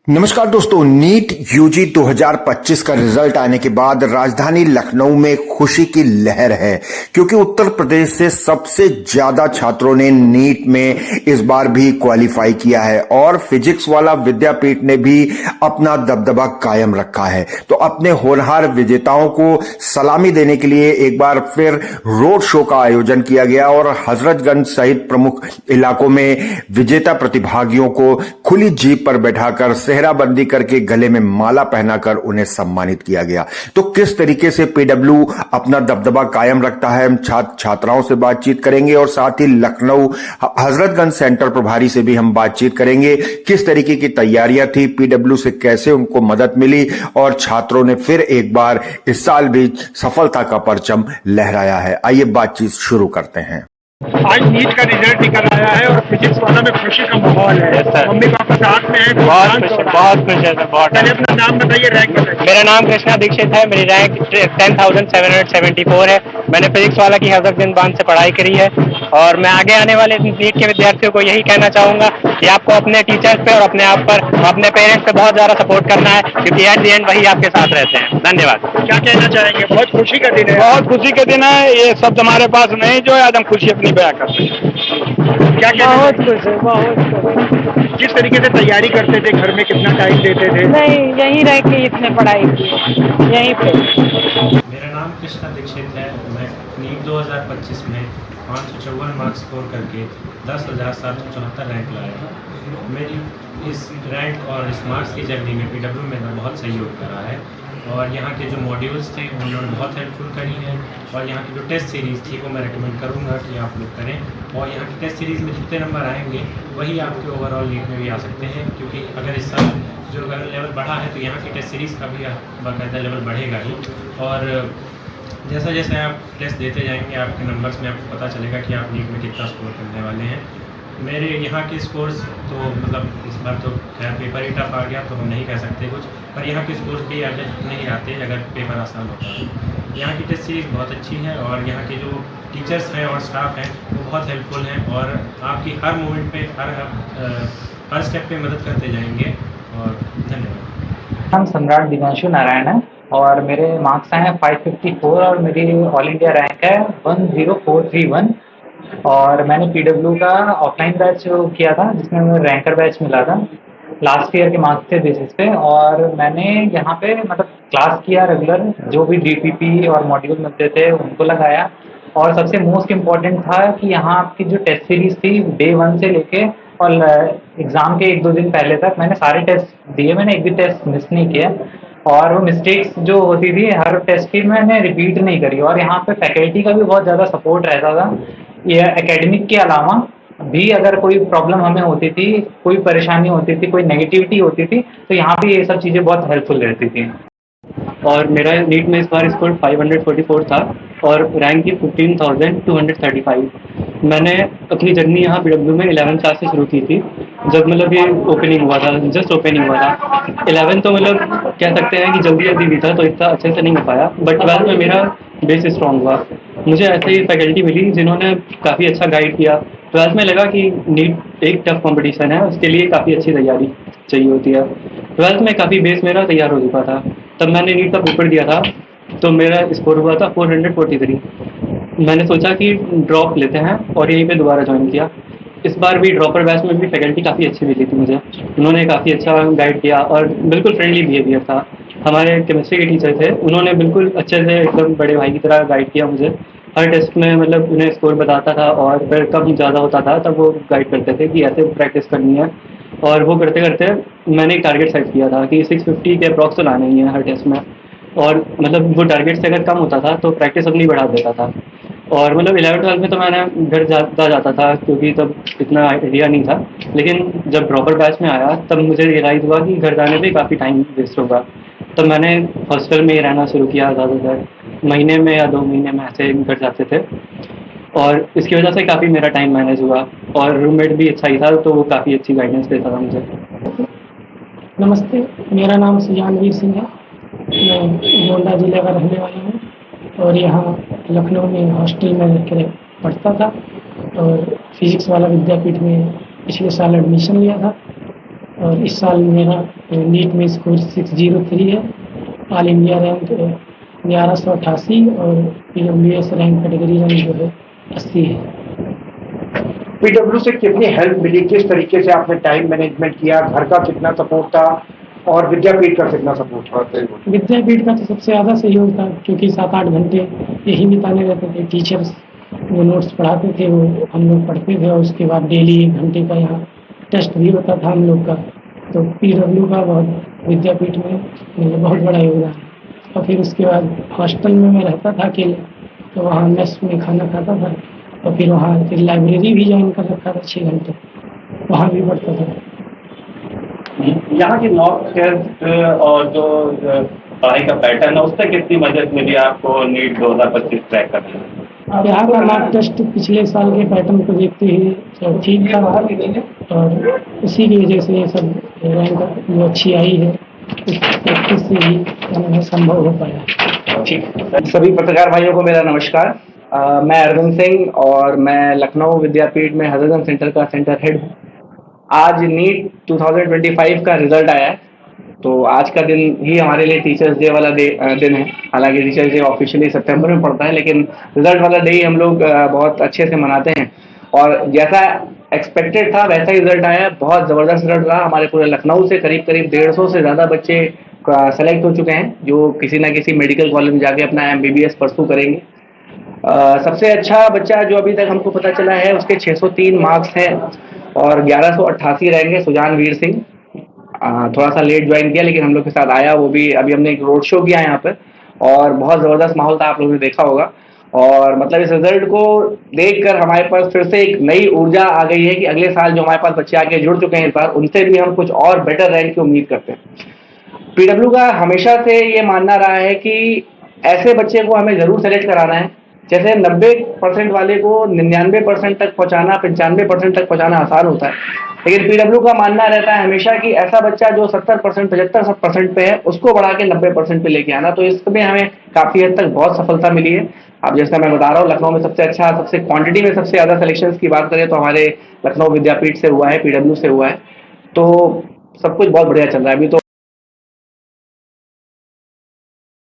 नमस्कार दोस्तों, NEET UG 2025 का रिजल्ट आने के बाद राजधानी लखनऊ में खुशी की लहर है, क्योंकि उत्तर प्रदेश से सबसे ज्यादा छात्रों ने नीट में इस बार भी क्वालिफाई किया है और फिजिक्स वाला विद्यापीठ ने भी अपना दबदबा कायम रखा है। तो अपने होनहार विजेताओं को सलामी देने के लिए एक बार फिर रोड शो का आयोजन किया गया और हजरतगंज सहित प्रमुख इलाकों में विजेता प्रतिभागियों को खुली जीप पर बैठाकर सेहराबंदी करके गले में माला पहनाकर उन्हें सम्मानित किया गया। तो किस तरीके से पीडब्ल्यू अपना दबदबा कायम रखता है, हम छात्र छात्राओं से बातचीत करेंगे और साथ ही लखनऊ हजरतगंज सेंटर प्रभारी से भी हम बातचीत करेंगे। किस तरीके की तैयारियां थी, पीडब्ल्यू से कैसे उनको मदद मिली और छात्रों ने फिर एक बार इस साल भी सफलता का परचम लहराया है। आइए बातचीत शुरू करते हैं। आज नीट का रिजल्ट निकल आया है और फिजिक्स वाला में खुशी का माहौल है। मम्मी पापा साथ में है। बहुत खुश है सर, बहुत। पहले अपना नाम बताइए, रैंक बताइए। मेरा नाम कृष्णा दीक्षित है, मेरी रैंक 10,774 है। मैंने फिजिक्स वाला की हजरतगंज बांध से पढ़ाई करी है और मैं आगे आने वाले नीट के विद्यार्थियों को यही कहना चाहूंगा कि आपको अपने टीचर्स पे और अपने आप पर, अपने पेरेंट्स पे बहुत ज्यादा सपोर्ट करना है, क्योंकि एट द एंड वही आपके साथ रहते हैं। धन्यवाद। क्या कहना चाहेंगे? बहुत खुशी का दिन है। बहुत खुशी का दिन है। ये शब्द हमारे पास नहीं जो है आज हम खुशी अपनी बयां करते हैं। क्या कहना? बहुत खुश है, बहुत खुश। किस तरीके से तैयारी करते थे, घर में कितना टाइम देते थे? नहीं, यहीं रह के इसने पढ़ाई की, यहीं पे। मेरा नाम कृष्णा दीक्षित है। मैं नीट 2025 में 554 मार्क्स स्कोर करके 10,774 रैंक लाया। मेरी इस रैंक और इस मार्क्स की जर्नी में पीडब्ल्यू मेरा बहुत सहयोग करा है और यहाँ के जो मॉड्यूल्स थे उन्होंने बहुत हेल्पफुल करी है और यहाँ की जो टेस्ट सीरीज़ थी वो मैं रेकमेंड करूँगा कि आप लोग करें। और यहाँ की टेस्ट सीरीज़ में जितने नंबर आएंगे वही आपके ओवरऑल नीट में भी आ सकते हैं, क्योंकि अगर इस साल जो लेवल बढ़ा है तो यहाँ की टेस्ट सीरीज़ का भी बाकायदा लेवल बढ़ेगा ही। और जैसा जैसे आप टेस्ट देते जाएंगे आपके नंबर्स में आपको पता चलेगा कि आप नीट में कितना स्कोर करने वाले हैं। मेरे यहाँ के स्कोर्स तो मतलब इस बार तो खैर पेपर ही टफ आ गया तो हम नहीं कह सकते कुछ, पर यहाँ के स्कोर्स भी आगे नहीं आते अगर पेपर आसान होता है। यहाँ की टेस्ट सीरीज़ बहुत अच्छी है और यहाँ के जो टीचर्स हैं और स्टाफ हैं वो बहुत हेल्पफुल हैं और आपकी हर मोमेंट पे हर स्टेप पे मदद करते जाएंगे। और धन्यवाद। नाम सम्राट दिव्यांशु नारायण है और मेरे मार्क्स आए हैं 554 और मेरी ऑल इंडिया रैंक है 10431। और मैंने पीडब्ल्यू का ऑफलाइन बैच किया था जिसमें मुझे रैंकर बैच मिला था। लास्ट ईयर के मार्क्स थे बेसिस पे और मैंने यहाँ पे मतलब क्लास किया रेगुलर, जो भी डीपीपी और मॉड्यूल मिलते थे उनको लगाया। और सबसे मोस्ट इम्पॉर्टेंट था कि यहाँ आपकी जो टेस्ट सीरीज थी डे 1 से लेके और एग्ज़ाम के 1-2 दिन पहले तक मैंने सारे टेस्ट दिए, मैंने एक भी टेस्ट मिस नहीं किया। और वो मिस्टेक्स जो होती थी हर टेस्ट की मैंने रिपीट नहीं करी और यहाँ पे फैकल्टी का भी बहुत ज़्यादा सपोर्ट रहता था। ये एकेडमिक के अलावा भी अगर कोई प्रॉब्लम हमें होती थी, कोई परेशानी होती थी, कोई नेगेटिविटी होती थी तो यहाँ पे ये सब चीज़ें बहुत हेल्पफुल रहती थी। और मेरा नीट में इस बार स्कोर 544 था और रैंक थी 15,235। मैंने अपनी जर्नी यहाँ पीडब्ल्यू में 11 क्लास से शुरू की थी, जब मतलब ये ओपनिंग हुआ था, जस्ट ओपनिंग हुआ था। 11 तो मतलब कह सकते हैं कि जल्दी जल्दी भी था तो इतना अच्छे से नहीं हो पाया, बट 12 में मेरा बेस स्ट्रॉन्ग हुआ। मुझे ऐसे ही फैकल्टी मिली जिन्होंने काफ़ी अच्छा गाइड किया। 12 में लगा कि नीट एक टफ कंपटीशन है, उसके लिए काफ़ी अच्छी तैयारी चाहिए होती है। 12 में काफ़ी बेस मेरा तैयार हो चुका था। तब मैंने नीट का पेपर दिया था तो मेरा स्कोर हुआ था 443। मैंने सोचा कि ड्रॉप लेते हैं और यहीं पे दोबारा ज्वाइन किया। इस बार भी ड्रॉपर बैच में भी फैकल्टी काफ़ी अच्छी मिली थी मुझे, उन्होंने काफ़ी अच्छा गाइड किया और बिल्कुल फ्रेंडली बिहेवियर था। हमारे केमिस्ट्री के टीचर थे, उन्होंने बिल्कुल अच्छे से एकदम बड़े भाई की तरह गाइड किया मुझे। हर टेस्ट में मतलब उन्हें स्कोर बताता था और फिर कब ज़्यादा होता था तब वो गाइड करते थे कि ऐसे प्रैक्टिस करनी है। और वो करते करते मैंने एक टारगेट सेट किया था कि 650 के अप्रॉक्स तो लाना ही है हर टेस्ट में, और मतलब वो टारगेट से अगर कम होता था तो प्रैक्टिस अपनी बढ़ा देता था। और मतलब 11-12 में तो मैंने घर जाता था क्योंकि तब इतना आइडिया नहीं था, लेकिन जब ड्रॉपर बैच में आया तब मुझे रियलाइज़ हुआ कि घर जाने पे काफ़ी टाइम वेस्ट होगा। तब मैंने हॉस्टल में ही रहना शुरू किया, ज़्यादातर महीने में या 2 महीने में ऐसे घर जाते थे और इसकी वजह से काफ़ी मेरा टाइम मैनेज हुआ और रूममेट भी अच्छा ही था तो वो काफ़ी अच्छी गाइडेंस देता था मुझे। नमस्ते, मेरा नाम सुजानवीर सिंह है। मैं गोंडा जिले का रहने वाला हूँ और यहाँ लखनऊ में हॉस्टल में रहकर पढ़ता था और फिजिक्स वाला विद्यापीठ में पिछले साल एडमिशन लिया था और इस साल मेरा नीट में स्कोर 603 है। ऑल इंडिया रैंक 1188 और PWS रैंक कैटेगरी रैंक जो है 80 है। पीडब्ल्यू से कितनी हेल्प मिली, किस तरीके से आपने टाइम मैनेजमेंट किया, घर का कितना सपोर्ट था और विद्यापीठ का कितना सपोर्ट था? विद्यापीठ का तो सबसे ज़्यादा सहयोग था, क्योंकि 7-8 घंटे यही बिताने रहते थे। टीचर्स वो नोट्स पढ़ाते थे, वो हम लोग पढ़ते थे और उसके बाद डेली 1 घंटे का यहाँ टेस्ट भी होता था हम लोग का। तो PW का बहुत विद्यापीठ में मतलब बहुत बड़ा योगदान है। और फिर उसके बाद हॉस्टल में मैं रहता था अकेले, तो वहाँ मेस में खाना खाता था और फिर वहाँ फिर लाइब्रेरी भी ज्वाइन कर रखा था 6 घंटे, वहाँ भी पढ़ता था। यहाँ की नॉर्थ और जो पढ़ाई का पैटर्न है उससे कितनी मदद मिली आपको नीट 2025 ट्रैक करने में? यहाँ का मॉक टेस्ट पिछले साल के पैटर्न को देखते हुए सब ठीक था और उसी की वजह से ये सब रैंक जो अच्छी आई है, इस प्रैक्टिस से ही संभव हो पाया। ठीक, सभी पत्रकार भाइयों को मेरा नमस्कार। मैं अरविंद सिंह और मैं लखनऊ विद्यापीठ में हजरतगंज सेंटर का सेंटर हेड हूँ। आज नीट 2025 का रिजल्ट आया है, तो आज का दिन ही हमारे लिए टीचर्स डे वाला दिन है। हालांकि टीचर्स डे ऑफिशियली सितंबर में पड़ता है, लेकिन रिजल्ट वाला डे ही हम लोग बहुत अच्छे से मनाते हैं। और जैसा एक्सपेक्टेड था वैसा ही रिजल्ट आया है। बहुत ज़बरदस्त रिजल्ट रहा। हमारे पूरे लखनऊ से करीब 150 से ज़्यादा बच्चे सेलेक्ट हो चुके हैं, जो किसी ना किसी मेडिकल कॉलेज में जाके अपना MBBS परसू करेंगे। सबसे अच्छा बच्चा जो अभी तक हमको पता चला है उसके 603 मार्क्स हैं और 1188 रैंक है सुजान वीर सिंह। थोड़ा सा लेट ज्वाइन किया लेकिन हम लोग के साथ आया, वो भी अभी हमने एक रोड शो किया यहाँ पर और बहुत ज़बरदस्त माहौल था, आप लोगों ने देखा होगा। और मतलब इस रिजल्ट को देखकर हमारे पास फिर से एक नई ऊर्जा आ गई है कि अगले साल जो हमारे पास बच्चे आके जुड़ चुके हैं इस बार, उनसे भी हम कुछ और बेटर रैंक की उम्मीद करते हैं। PW का हमेशा से ये मानना रहा है कि ऐसे बच्चे को हमें ज़रूर सेलेक्ट कराना है। जैसे 90% वाले को 99% तक पहुँचाना, 95% तक पहुँचाना आसान होता है, लेकिन PW का मानना रहता है हमेशा कि ऐसा बच्चा जो 70%, 75% पे है उसको बढ़ा के 90% पे लेके आना। तो इसमें हमें काफ़ी हद तक बहुत सफलता मिली है। अब जैसा मैं बता रहा हूँ, लखनऊ में सबसे अच्छा, सबसे क्वांटिटी में सबसे ज़्यादा सिलेक्शंस की बात करें तो हमारे लखनऊ विद्यापीठ से हुआ है, PW से हुआ है। तो सब कुछ बहुत बढ़िया चल रहा है अभी तो।